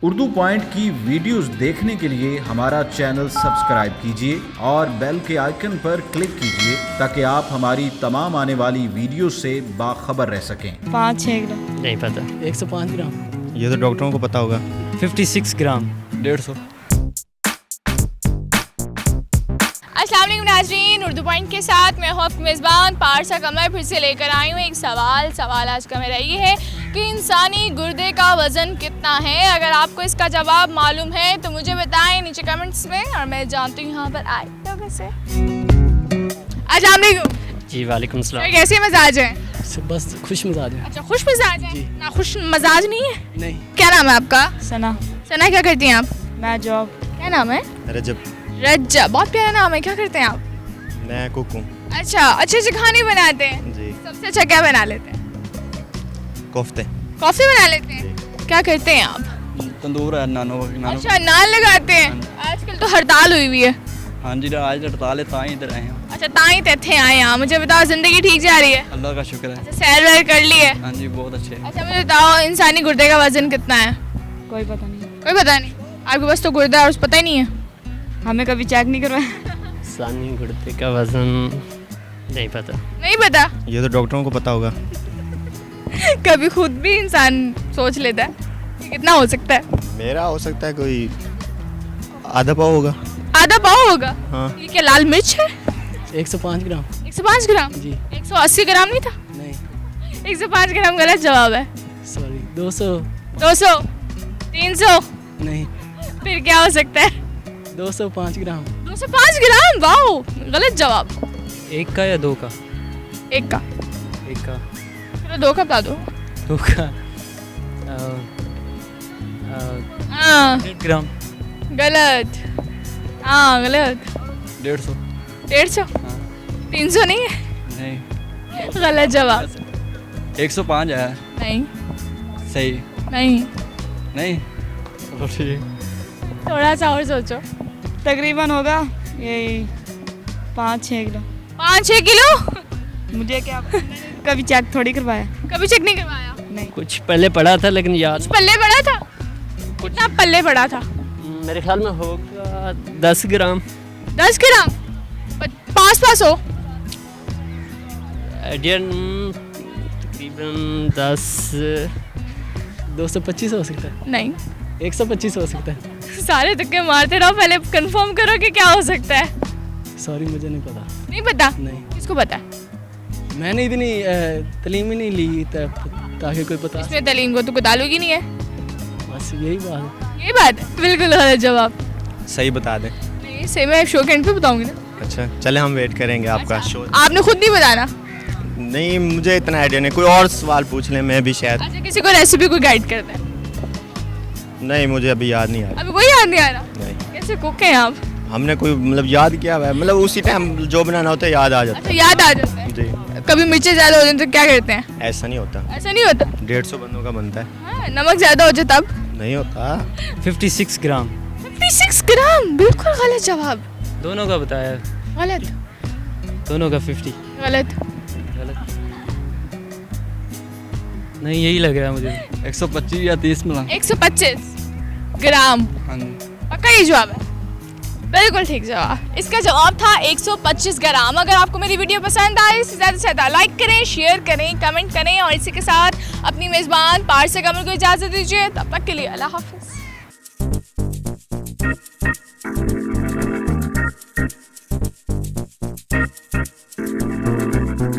Urdu point की videos देखने के लिए हमारा चैनल सब्सक्राइब कीजिए और बेल के आइकन पर क्लिक कीजिए ताकि आप हमारी तमाम आने वाली वीडियो से बाखबर रह सकें। 5-6 ग्राम। नहीं पता। 105 ग्राम। ये तो डॉक्टरों को पता होगा। 56 ग्राम। 150। अस्सलाम वालेकुम नाज़रीन, उर्दू पॉइंट के साथ मैं हूं आपकी मेज़बान पारसा कमर फिर से लेकर आई हूं एक सवाल आज का मेरा ये है कि इंसानी गुर्दे का वज़न कितना है। अगर आपको इसका जवाब मालूम है तो मुझे बताएं नीचे कमेंट्स में और मैं जानती हूँ यहाँ पर आए लोगों से। अस्सलाम वालेकुम। जी वालेकुम सलाम। कैसे मजाज हैं? बस खुश मिजाज है। अच्छा, खुश मिजाज हैं ना, खुश मजाज नहीं है? नहीं। क्या नाम है आपका? सना। सना, क्या करती हैं आप? मैं जॉब। क्या नाम है? रजब। रज्जा, बहुत प्यारा नाम है। क्या करते हैं आप? मैं कुक हूँ। अच्छा, अच्छे खाने बनाते हैं? जी। सबसे अच्छा क्या बना लेते हैं? कोफ्ते। कॉफी बना लेते हैं? क्या करते हैं आप? तंदूर है, नानो। अच्छा, नान लगाते हैं। आजकल तो हड़ताल हुई हुई है। हाँ जी, आज हड़ताल है, ताई इधर आए हैं। अच्छा, ताई थे आए यहाँ। मुझे बताओ, जिंदगी ठीक जा रही है? अल्लाह का शुक्र है। अच्छा, सैर वैर कर ली है? हाँ जी, बहुत अच्छे। अच्छा, मुझे बताओ इंसानी गुर्दे का वजन कितना है? कोई पता नहीं, कोई पता नहीं। आपके पास तो गुर्दा और पता ही नहीं है? हमें कभी चेक नहीं करवाया। इंसानी गुर्दे का वजन नहीं पता। नहीं पता? ये तो डॉक्टरों को पता होगा। कभी खुद भी इंसान सोच लेता है कि कितना हो सकता है? मेरा हो सकता है कोई आधा पाव होगा। आधा पाव होगा? हाँ। ये क्या लाल मिर्च है? 105 ग्राम। 105 ग्राम? जी। 180 ग्राम नहीं था? नहीं, 105 ग्राम गलत जवाब है। सॉरी। 200। 200? 300? नहीं, फिर क्या हो सकता है? 205 ग्राम। 205 ग्राम? वाओ, गलत जवाब। एक का या दो का? एक का। एक का। चलो दो का बता दो। दो का। हाँ, 1 ग्राम। गलत। हाँ, गलत। 150। 150? हाँ। 300 नहीं है? नहीं, गलत जवाब। 105 है। नहीं सही। नहीं, नहीं, चलो ठीक। थोड़ा सा और सोचो। तकरीबन होगा यही 5-6 किलो। 5-6 किलो? मुझे क्या कभी चेक थोड़ी करवाया। कभी चेक नहीं करवाया? नहीं। कुछ पहले पढ़ा था लेकिन याद पल्ले पड़ा था? कितना पल्ले पड़ा था? मेरे ख्याल में होगा 10 ग्राम। 10 ग्राम? पास हो? एडियन तकरीबन 10। 225 हो सकता है। नहीं, 125 हो सकता है। सारे तुक्के मारते रहो, पहले कंफर्म करो कि क्या हो सकता है। सॉरी, मुझे नहीं पता। नहीं पता? नहीं, किसको पता है? मैंने इतनी तालीम ही नहीं ली ताकि कोई पता। इसमें तलीम को तो कोई ताल्लुक ही नहीं है। बस यही बात है। ये बात है, बिल्कुल गलत जवाब। सही बता दें। नहीं, सही मैं शो के एंड पे बताऊंगी ना। अच्छा, चले हम वेट करेंगे आपका शो। आपने खुद नहीं बताना। नहीं, मुझे इतना आइडिया नहीं। कोई और सवाल पूछ लें, मैं भी शायद। अच्छा, किसी को रेसिपी को गाइड करना है? नहीं, मुझे अभी याद नहीं आ रहा। अभी कोई याद नहीं आ रहा? नहीं, कैसे कुक हैं आप? हमने कोई मतलब याद किया हुआ है, मतलब उसी टाइम जो बनाना होता है याद आ जाता अच्छा, याद आ जाता है। है। जी। कभी मिर्चें ज्यादा हो जाए तो क्या करते हैं? ऐसा नहीं होता। ऐसा नहीं होता? 150 बंदों का बनता है। हाँ, नमक ज्यादा हो जाए तब? नहीं होता। 56 ग्राम। 56 ग्राम? बिल्कुल गलत जवाब। दोनों का बताया। गलत। दोनों का 50। गलत। गलत। नहीं, यही लग रहा है मुझे। 125 या 30 मिला। 125 ग्राम? हाँ जी। पक्का ये जवाब है? बिल्कुल ठीक जवाब। इसका जवाब था 125 ग्राम। अगर आपको मेरी वीडियो पसंद आए इससे ज़्यादा से ज़्यादा लाइक करें, शेयर करें, कमेंट करें और इसी के साथ अपनी मेज़बान पारसा कमर को इजाज़त दीजिए। तब तक के लिए अल्लाह हाफ़िज़।